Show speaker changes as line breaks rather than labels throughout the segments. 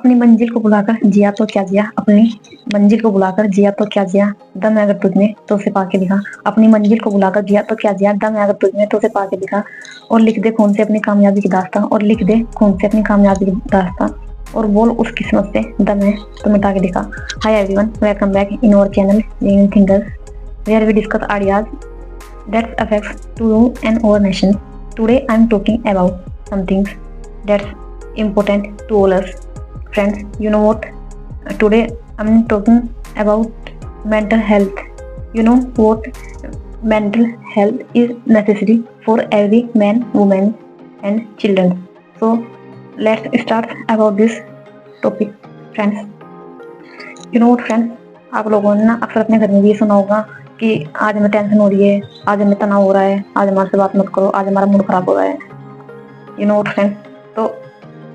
अपनी मंजिल को बुलाकर जिया तो क्या जिया, अपनी मंजिल को बुलाकर जिया तो क्या जिया, दम है अगर तुझ में तो उसे पाके दिखा। अपनी मंजिल को बुलाकर जिया तो क्या जिया, दम है अगर तुझ में तो उसे पाके दिखा। और लिख दे खून से अपनी कामयाबी की दास्तां, और लिख दे खून से अपनी कामयाबी की दास्तां, और बोल उस किस्मत से दम है तो मिटा के दिखा। Hi everyone, welcome back in our channel young thinkers, where we discuss ideas that affects to you and our nation. Today I am talking about something that's important to all us. Friends, you know what? Today I'm talking about mental health. You know what? Mental health is necessary for every man, woman, and children. So let's start about this topic, friends. You know what, friends? आप लोगों ने ना अक्सर अपने घर में भी ये सुना होगा कि आज हमें टेंशन हो रही है, आज हमें तनाव हो रहा है, आज हमारे से बात मत करो, आज हमारा मूड खराब हो रहा है। यू नो व्हाट फ्रेंड्स, तो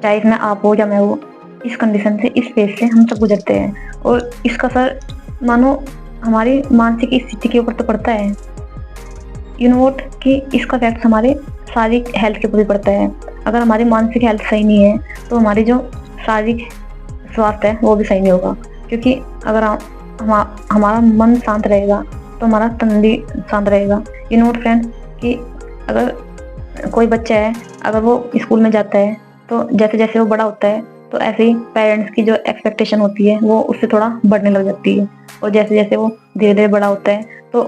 चाहे इसमें आप हो या मैं हो, इस कंडीशन से, इस फेज से हम सब गुजरते हैं, और इसका असर मानो हमारी मानसिक स्थिति के ऊपर तो पड़ता है। यू नो व्हाट कि इसका इफेक्ट हमारे शारीरिक हेल्थ के ऊपर भी पड़ता है। अगर हमारी मानसिक हेल्थ सही नहीं है तो हमारी जो शारीरिक स्वास्थ्य है वो भी सही नहीं होगा, क्योंकि अगर हमारा मन शांत रहेगा तो हमारा तन भी शांत रहेगा। यू नो व्हाट फ्रेंड्स कि अगर कोई बच्चा है, अगर वो स्कूल में जाता है तो जैसे जैसे वो बड़ा होता है तो ऐसे ही पेरेंट्स की जो एक्सपेक्टेशन होती है वो उससे थोड़ा बढ़ने लग जाती है, और जैसे जैसे वो धीरे धीरे बड़ा होता है तो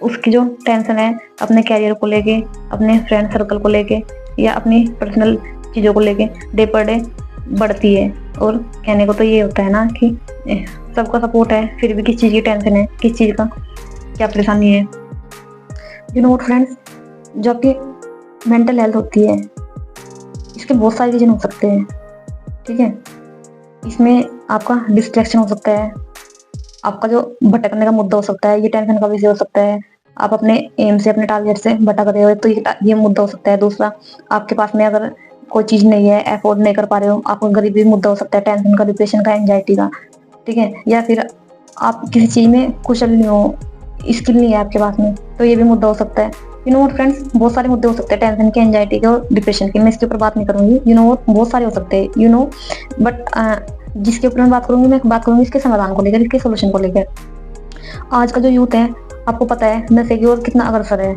उसकी जो टेंशन है अपने कैरियर को लेके, अपने फ्रेंड सर्कल को लेके, या अपनी पर्सनल चीज़ों को लेके डे पर डे बढ़ती है। और कहने को तो ये होता है ना कि सबका सपोर्ट है, फिर भी किस चीज़ की टेंशन है, किस चीज़ का क्या परेशानी है। यू नो व्हाट फ्रेंड्स, जो आपकी मेंटल हेल्थ होती है इसके बहुत सारे रीजन हो सकते हैं, ठीक है। इसमें आपका डिस्ट्रैक्शन हो सकता है, आपका जो भटकने का मुद्दा हो सकता है, ये टेंशन का विषय हो सकता है। आप अपने एम से, अपने टारगेट से भटक रहे हो तो ये मुद्दा हो सकता है। दूसरा, आपके पास में अगर कोई चीज़ नहीं है, अफोर्ड नहीं कर पा रहे हो, आपको गरीबी मुद्दा हो सकता है, टेंशन का, डिप्रेशन का, एंजाइटी का, ठीक है। या फिर आप किसी चीज़ में कुशल नहीं हो, स्किल नहीं है आपके पास में, तो ये भी मुद्दा हो सकता है। यू नो व्हाट फ्रेंड्स, बहुत सारे मुद्दे हो सकते हैं टेंशन के, एंजाइटी के और डिप्रेशन के। मैं इसके ऊपर बात नहीं करूंगी। यू नो बहुत सारे हो सकते हैं, यू नो, बट जिसके ऊपर मैं बात करूंगी, मैं बात करूंगी इसके समाधान को लेकर, इसके सोल्यूशन को लेकर। आज का जो यूथ है, आपको पता है नशे की ओर कितना अग्रसर है,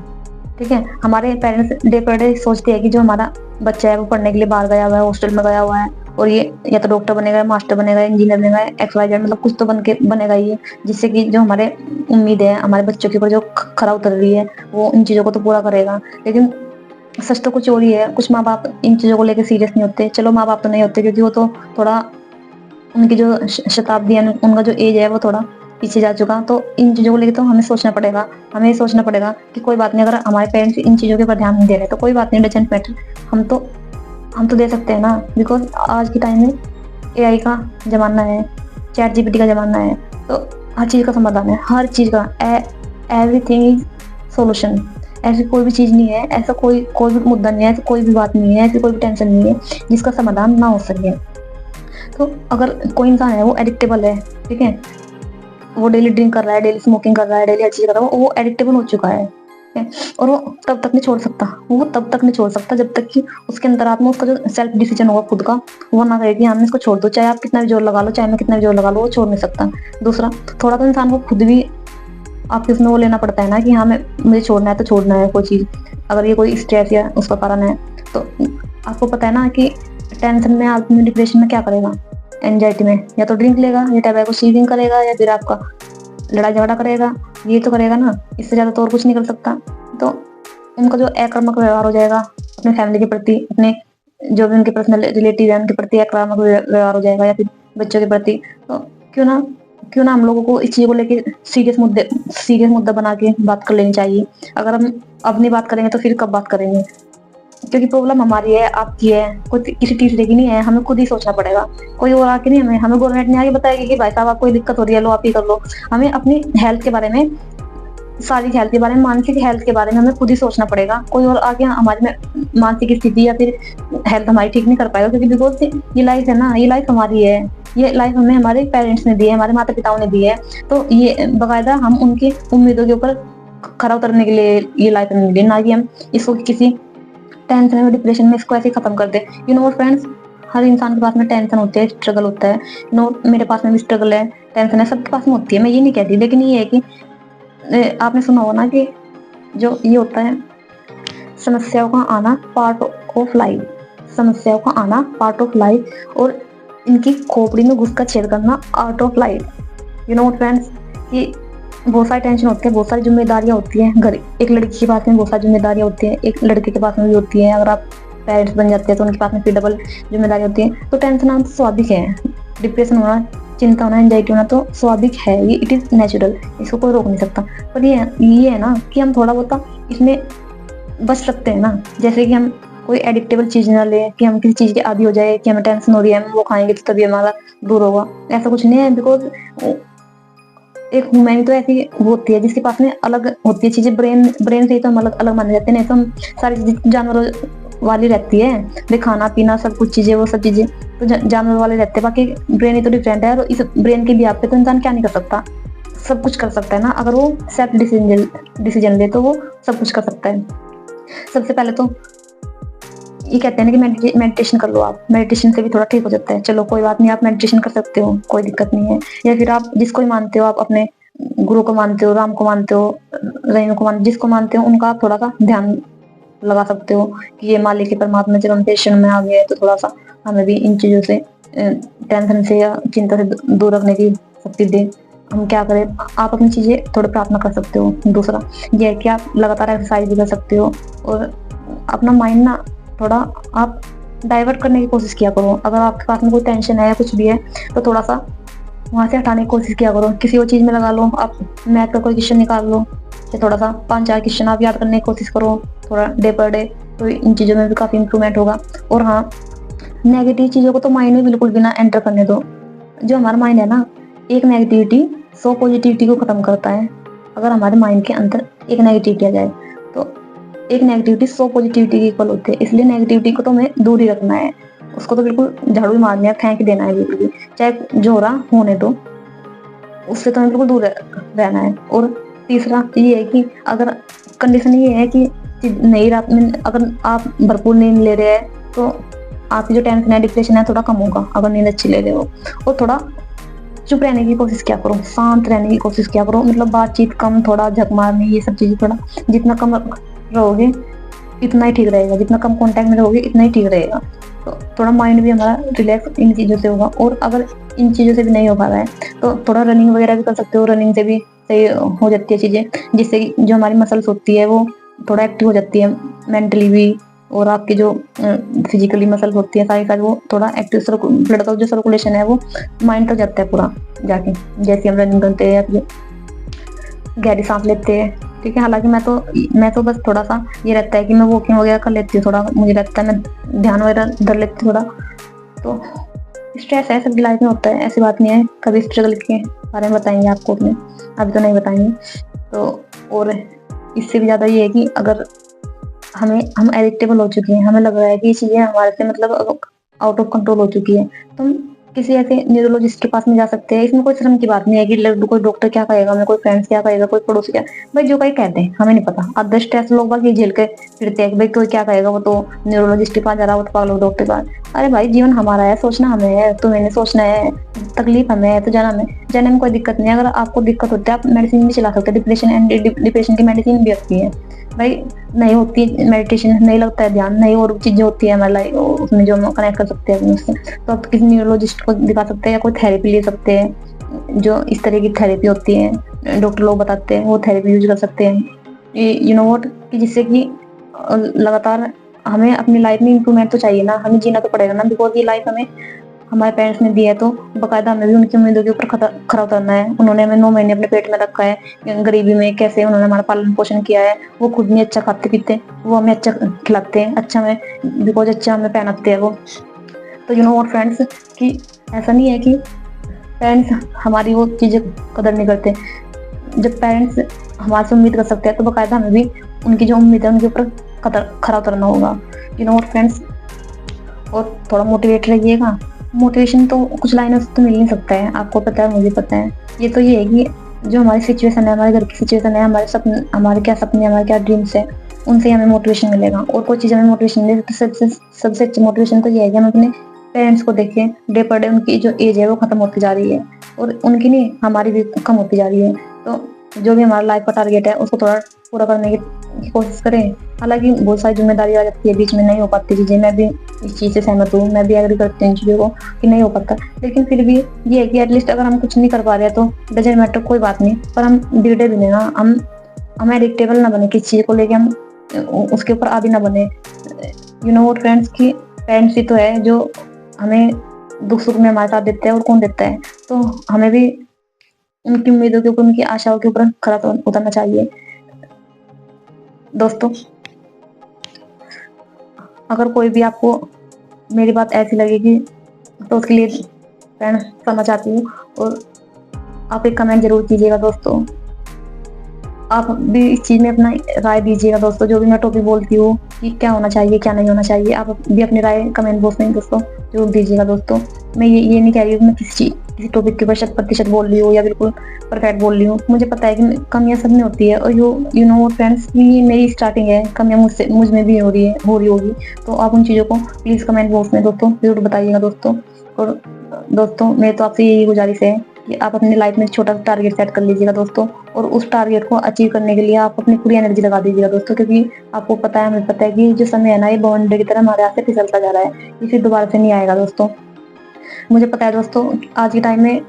ठीक है। हमारे पेरेंट्स डे पर डे सोचते हैं कि जो हमारा बच्चा है वो पढ़ने के लिए बाहर गया हुआ है, हॉस्टल में गया हुआ है, और ये या तो डॉक्टर बनेगा, मास्टर बनेगा, इंजीनियर बनेगा, XYZ, मतलब कुछ तो बनेगा ये, जिससे कि जो हमारे उम्मीद है हमारे बच्चों के ऊपर जो खरा उतर रही है वो इन चीज़ों को तो पूरा करेगा। लेकिन सच तो कुछ और ही है। कुछ माँ बाप इन चीज़ों को लेकर सीरियस नहीं होते। चलो, माँ बाप तो नहीं होते क्योंकि वो तो थोड़ा, उनकी जो शताब्दी है, उनका जो एज है वो थोड़ा पीछे जा चुका। तो इन चीज़ों को लेकर तो हमें सोचना पड़ेगा, हमें सोचना पड़ेगा कि कोई बात नहीं, अगर हमारे पेरेंट्स इन चीज़ों के ऊपर ध्यान नहीं दे रहे तो कोई बात नहीं, डजंट मैटर, हम तो दे सकते हैं ना। बिकॉज आज के टाइम में AI का ज़माना है, ChatGPT का ज़माना है, तो हर चीज़ का समाधान है, हर चीज़ का। Everything is solution. ऐसी कोई भी चीज़ नहीं है, ऐसा कोई भी मुद्दा नहीं है, ऐसी कोई भी बात नहीं है, ऐसी कोई भी टेंशन नहीं है जिसका समाधान ना हो सके। तो अगर कोई इंसान है वो एडिक्टेबल है, ठीक है, वो डेली ड्रिंक कर रहा है, डेली स्मोकिंग कर रहा है, डेली हर चीज़ कर रहा है, वो एडिक्टेबल हो चुका है, और वो तब तक नहीं छोड़ सकता जब तक कि उसके अंतरात्मा, उसका जो सेल्फ डिसीजन होगा खुद का, वो ना कहे कि हाँ मैं इसको छोड़ दूँ, चाहे आप कितना भी जोर लगा लो, चाहे मैं कितना भी जोर लगा लो, वो छोड़ नहीं सकता। दूसरा, थोड़ा तो इंसान को खुद भी आपके उसमें वो लेना पड़ता है ना कि हाँ मुझे छोड़ना है तो छोड़ना है कोई चीज़। अगर ये कोई स्ट्रेस या उसका कारण है तो आपको पता है ना कि टेंशन में, आदमी डिप्रेशन में क्या करेगा, एंजाइटी में, या तो ड्रिंक लेगा, या टैबैको सीविंग करेगा, या फिर आपका लड़ाई झगड़ा करेगा, ये तो करेगा ना, इससे ज़्यादा तो और कुछ नहीं कर सकता। तो उनका जो आक्रामक व्यवहार हो जाएगा अपने फैमिली के प्रति, अपने जो भी उनके पर्सनल रिलेटिव है उनके प्रति आक्रामक व्यवहार हो जाएगा, या फिर बच्चों के प्रति। तो क्यों ना हम लोगों को इस चीज़ को लेके सीरियस मुद्दा बना के बात कर लेनी चाहिए। अगर हम अब नहीं बात करेंगे तो फिर कब बात करेंगे, क्योंकि प्रॉब्लम हमारी है, आपकी है, कोई किसी तीसरे की नहीं है। हमें खुद ही सोचना पड़ेगा, कोई और आके नहीं, हमें गवर्नमेंट नहीं आगे बताएगी कि भाई साहब आपको दिक्कत हो रही है, लो आप ही कर लो। हमें अपनी हेल्थ के बारे में, शारीरिक हेल्थ के बारे में, मानसिक हेल्थ के बारे में हमें खुद ही सोचना पड़ेगा। कोई और आके हमारी में मानसिक स्थिति या फिर हेल्थ हमारी ठीक नहीं कर पाएगा, क्योंकि बिकॉज ये लाइफ है ना, ये लाइफ हमारी है, ये लाइफ हमें हमारे पेरेंट्स ने दी है, हमारे माता पिताओं ने दी है। तो ये बाकायदा हम उनकी उम्मीदों के ऊपर खरा उतरने के लिए ये लाइफ मिली, ना कि हम इसको किसी टेंशन में, डिप्रेशन में इसको ऐसे खत्म कर दे। यू नो फ्रेंड्स, हर इंसान के पास में टेंशन होती है, स्ट्रगल होता है। नो, मेरे पास में भी स्ट्रगल है, टेंशन है, सबके पास में होती है, मैं ये नहीं कहती। लेकिन ये है कि आपने सुना होगा ना कि जो ये होता है, समस्याओं का आना पार्ट ऑफ लाइफ, समस्याओं का आना पार्ट ऑफ लाइफ, और इनकी खोपड़ी में घुस कर छेद करना out of life. You know friends, कि बहुत सारी टेंशन होती है, बहुत सारी जिम्मेदारियां होती हैं घर। एक लड़की के पास में बहुत सारी जिम्मेदारियां होती है, एक लड़के के पास में भी होती है। अगर आप पेरेंट्स बन जाते हैं तो उनके पास में फिर डबल जिम्मेदारी होती है। तो टेंशन आना तो स्वाभाविक है, डिप्रेशन होना, चिंता होना, एंजाइटी होना तो स्वाभाविक है, ये इट इज नेचुरल, इसको कोई रोक नहीं सकता। पर ये है ना कि हम थोड़ा बहुत इसमें बच सकते हैं ना। जैसे कि हम कोई एडिक्टेबल चीज ना ले, कि हम किसी चीज के आदी हो जाए, कि हमें टेंशन हो रही है, हम वो खाएंगे तो तभी हमारा दूर होगा, ऐसा कुछ नहीं है। बिकॉज एक ह्यूमन तो ऐसी होती है जिसके पास में अलग होती है चीजें, ब्रेन से ही तो हम अलग अलग माने जाते हैं, नहीं तो हम सारी जानवरों वाली रहती है, वे खाना पीना सब कुछ चीजें, वो सब चीजें तो जानवर वाले रहते हैं। बाकी ब्रेन ही तो डिफरेंट है, और इस ब्रेन के भी आप पे तो इंसान क्या नहीं कर सकता, सब कुछ कर सकता है ना। अगर वो सेल्फ डिसीजन ले तो वो सब कुछ कर सकता है। सबसे पहले तो ये कहते हैं ना कि मेडिटेशन कर लो आप, मेडिटेशन से भी थोड़ा ठीक हो जाता है। चलो कोई बात नहीं, आप मेडिटेशन कर सकते हो, कोई दिक्कत नहीं है। या फिर आप जिसको भी मानते हो, आप अपने गुरु को मानते हो, राम को मानते हो, रहीम को मानते हो, जिसको मानते हो उनका आप थोड़ा सा ध्यान लगा सकते हो कि ये मालिक के परमात्मा जब हम पेशेंट में आ गए तो थोड़ा सा हमें भी इन चीजों से, टेंशन से या चिंता से दूर रखने की शक्ति दे। हम क्या करें, आप अपनी चीजें थोड़ी प्रार्थना कर सकते हो। दूसरा ये है कि आप लगातार एक्सरसाइज भी कर सकते हो, और अपना माइंड ना थोड़ा आप डाइवर्ट करने की कोशिश किया करो। अगर आपके पास में कोई टेंशन है या कुछ भी है तो थोड़ा सा वहां से हटाने की कोशिश किया करो, किसी और चीज में लगा लो। आप मैथ का कोई क्वेश्चन निकाल लो, या थोड़ा सा 5-4 क्वेश्चन आप याद करने की कोशिश करो थोड़ा डे पर डे, तो इन चीजों में भी काफी इंप्रूवमेंट होगा। और हाँ, नेगेटिव चीजों को तो माइंड में बिल्कुल भी ना एंटर करने दो। जो हमारा माइंड है ना, एक नेगेटिविटी 100 पॉजिटिविटी को खत्म करता है। अगर हमारे माइंड के अंदर एक नेगेटिविटी आ जाए तो एक नेगेटिविटी 100 पॉजिटिविटी की इक्वल होती है। इसलिए नेगेटिविटी को तो हमें दूर ही रखना है, उसको तो बिल्कुल झाड़ू ही मारना है, फेंक देना है बिल्कुल भी, चाहे जो हो रहा होने दो, उससे तो हमें बिल्कुल दूर रहना है। और तीसरा ये है कि अगर कंडीशन ये है कि नई रात में अगर आप भरपूर नींद ले रहे हैं तो आपकी जो टेंशन है, डिप्रेशन है, थोड़ा कम होगा अगर नींद अच्छी ले रहे हो। और थोड़ा चुप रहने की कोशिश क्या करो, शांत रहने की कोशिश क्या करो, मतलब बातचीत कम, थोड़ा झक मारनी, ये सब चीजें थोड़ा जितना कम रहोगे इतना ही ठीक रहेगा, जितना कम कांटेक्ट में रहोगे इतना ही ठीक रहेगा। तो थोड़ा माइंड भी हमारा रिलैक्स इन चीज़ों से होगा। और अगर इन चीज़ों से भी नहीं हो पा रहा है तो थोड़ा रनिंग वगैरह भी कर सकते हो, रनिंग से भी सही हो जाती है चीज़ें, जिससे जो हमारी मसल्स होती है वो थोड़ा एक्टिव हो जाती है मेंटली भी, और आपकी जो फिजिकली मसल होती है सारी वो थोड़ा एक्टिव, ब्लड का जो सर्कुलेशन है वो माइंड तक जाता है पूरा जाके, जैसे हम रनिंग करते हैं या फिर गहरी सांस लेते हैं। ठीक है, हालांकि मैं तो बस थोड़ा सा ये रहता है कि मैं वॉकिंग वगैरह कर लेती हूँ, थोड़ा मुझे लगता है मैं ध्यान वगैरह धर लेती हूँ थोड़ा। तो स्ट्रेस है, सबकी लाइफ में होता है, ऐसी बात नहीं है। कभी स्ट्रगल के बारे में बताएंगे आपको अपने, अभी तो नहीं बताएंगे। तो और इससे भी ज़्यादा ये है कि अगर हम एडिक्टेबल हो चुके हैं, हमें लग रहा है कि ये चीज़ें हमारे से मतलब आउट ऑफ कंट्रोल हो चुकी है, तो हम किसी ऐसे न्यूरोलॉजिस्ट के पास में जा सकते हैं। इसमें कोई शर्म की बात नहीं है कि कोई डॉक्टर क्या कहेगा, मैं कोई फ्रेंड्स क्या कहेगा, कोई पड़ोसी क्या, भाई जो कोई कहते हैं हमें नहीं पता। अदर स्ट्रेस लोग बाकी झेल के फिरते हैं कि भाई कोई क्या कहेगा, वो तो न्यूरोलॉजिस्ट के पास जा रहा है, वो तो पागल डॉक्टर के पास। अरे भाई, जीवन हमारा है, सोचना हमें है, तुम्हें नहीं सोचना है, तकलीफ हमें है तो जाने में कोई दिक्कत नहीं है। अगर आपको दिक्कत होती है आप मेडिसिन भी चला सकते हैं, डिप्रेशन एंड डिप्रेशन की मेडिसिन भी आती है भाई। नहीं होती मेडिटेशन, नहीं लगता है ध्यान, नहीं और चीजें होती है हमारी लाइफ उसमें जो हम कनेक्ट कर सकते हैं उससे, तो आप किसी न्यूरोलॉजिस्ट को दिखा सकते हैं या कोई थेरेपी ले सकते हैं। जो इस तरह की थेरेपी होती है डॉक्टर लोग बताते हैं, वो थेरेपी यूज कर सकते हैं। यू नो व्हाट, कि जिससे कि लगातार हमें अपनी लाइफ में इंप्रूवमेंट तो चाहिए ना, हमें जीना तो पड़ेगा ना, बिकॉज ये लाइफ हमें हमारे पेरेंट्स ने दी है, तो बकायदा हमें भी उनकी उम्मीदों के ऊपर खरा उतरना है। उन्होंने हमें 9 महीने अपने पेट में रखा है, गरीबी में कैसे उन्होंने हमारा पालन पोषण किया है, वो खुद नहीं अच्छा खाते पीते, वो हमें अच्छा खिलाते हैं, अच्छा हमें बिकॉज अच्छा हमें पहनाते हैं वो। तो यू नो व्हाट फ्रेंड्स, कि ऐसा नहीं है कि पेरेंट्स हमारी वो चीज़ें कदर नहीं करते। जब पेरेंट्स हमारे से उम्मीद कर सकते हैं तो बाकायदा हमें भी उनकी जो उम्मीद है उनके ऊपर खरा उतरना होगा। यू नो व्हाट फ्रेंड्स, और थोड़ा मोटिवेट रहिएगा। मोटिवेशन तो कुछ लाइनों से तो मिल नहीं सकता है, आपको पता है, मुझे पता है। ये तो ये है कि जो हमारी सिचुएशन है, हमारे घर की सिचुएशन है, हमारे सपने, हमारे क्या ड्रीम्स है, उनसे हमें मोटिवेशन मिलेगा। और कोई चीज़ हमें मोटिवेशन मिले तो सबसे अच्छी मोटिवेशन तो ये है कि हम अपने पेरेंट्स को देखें, डे पर डे उनकी जो एज है वो खत्म होती जा रही है, और उनकी नहीं, हमारी भी कम होती जा रही है। तो जो भी हमारा लाइफ का टारगेट है उसको थोड़ा पूरा करने की कोशिश करें। हालांकि बहुत सारी जिम्मेदारी आ जाती है, बीच में नहीं हो पाती चीजें, मैं भी इस चीज से सहमत हूँ, मैं भी एग्री करती हूँ इन चीजों को कि नहीं हो पाता। लेकिन फिर भी ये है कि एटलीस्ट अगर हम कुछ नहीं कर पा रहे हैं तो डजेंट मैटर, कोई बात नहीं, पर हम बिगड़े भी नहीं ना, हमें एडिक्टेबल ना बने किसी चीज को लेके, हम उसके ऊपर आदी ना बने। यू नो व्हाट फ्रेंड्स, की पेरेंट्स ही तो है जो हमें दुख सुख में हमारे साथ देते हैं, और कौन देता है। तो हमें भी उनकी उम्मीदों के ऊपर, उनकी आशाओं के ऊपर खरा उतरना चाहिए। दोस्तों, अगर कोई भी आपको मेरी बात ऐसी लगेगी तो उसके लिए फ्रेंड्स समझ चाहती हूँ, और आप एक कमेंट जरूर कीजिएगा दोस्तों। आप भी इस चीज में अपना राय दीजिएगा दोस्तों, जो भी मैं टॉपिक बोलती हूँ कि क्या होना चाहिए क्या नहीं होना चाहिए, आप भी अपनी राय कमेंट बॉक्स में दोस्तों जरूर दीजिएगा दोस्तों। मैं ये नहीं कह रही हूँ मैं किसी टॉपिक के ऊपर 100% बोल रही हूँ या बिल्कुल परफेक्ट बोल रही हूँ। मुझे पता है कि कमियां सब में होती है, और यू नो फ्रेंड्स, ये मेरी स्टार्टिंग है, कमियां मुझ में भी हो रही होगी। तो आप उन चीज़ों को प्लीज़ कमेंट बॉक्स में दोस्तों जरूर बताइएगा दोस्तों। और दोस्तों, मेरे तो आपसे यही गुजारिश है कि आप अपनी लाइफ में छोटा सा टारगेट सेट कर लीजिएगा दोस्तों, और उस टारगेट को अचीव करने के लिए आप अपनी पूरी एनर्जी लगा दीजिएगा दोस्तों। क्योंकि आपको पता है, हमें पता है कि जो समय है ना, ये बवंडर की तरह हमारे हाथ से फिसलता जा रहा है, ये फिर दोबारा से नहीं आएगा दोस्तों। मुझे पता है दोस्तों, आज के टाइम में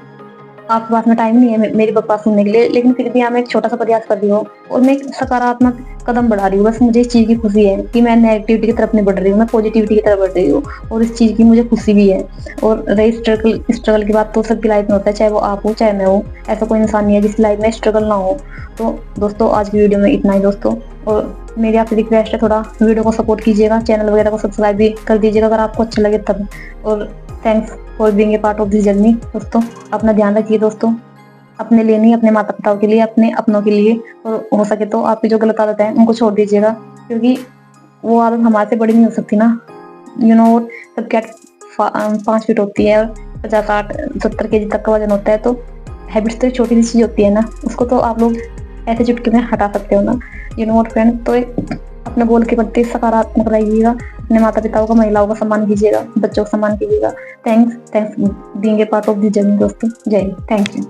आपके पास में टाइम नहीं है मेरी बकवास सुनने के लिए, लेकिन फिर भी मैं एक छोटा सा प्रयास कर रही हूँ, और मैं एक सकारात्मक कदम बढ़ा रही हूँ। बस मुझे इस चीज की खुशी है कि मैं नेगेटिविटी की तरफ नहीं बढ़ रही हूँ, मैं पॉजिटिविटी की तरफ बढ़ रही हूँ, और इस चीज की मुझे खुशी भी है। और रही स्ट्रगल की बात, तो सबकी लाइफ में होता है, चाहे वो आप हो चाहे मैं हूँ, ऐसा कोई इंसान नहीं है जिसकी लाइफ में स्ट्रगल ना हो। तो दोस्तों, आज की वीडियो में इतना ही दोस्तों, और मेरी आपसे रिक्वेस्ट है, थोड़ा वीडियो को सपोर्ट कीजिएगा, चैनल वगैरह को सब्सक्राइब भी कर दीजिएगा अगर आपको अच्छा लगे तब। और thanks for being a part of this journey दोस्तों। अपना ध्यान रखिए दोस्तों, अपने लिए नहीं, अपने माता पिताओं के लिए, अपने अपनों के लिए। और हो सके तो आपकी जो गलत आदत है उनको छोड़ दीजिएगा, क्योंकि वो आदत हमारे से बड़ी नहीं हो सकती ना। यू नो, सब कैट 5 फीट होती है और 50-60-70 kg तक का वजन होता है, तो हैबिट्स तो छोटी सी चीज होती है ना, उसको तो आप लोग ऐसे चुटकी में हटा सकते हो ना। यू नो व्हाट फ्रेंड, तो अपने गोल के प्रति सकारात्मक रहिएगा, अपने माता पिताओं का, महिलाओं का सम्मान कीजिएगा, बच्चों का सम्मान कीजिएगा। Thanks being a part of this journey दोस्तों। जय हिंद, थैंक यू।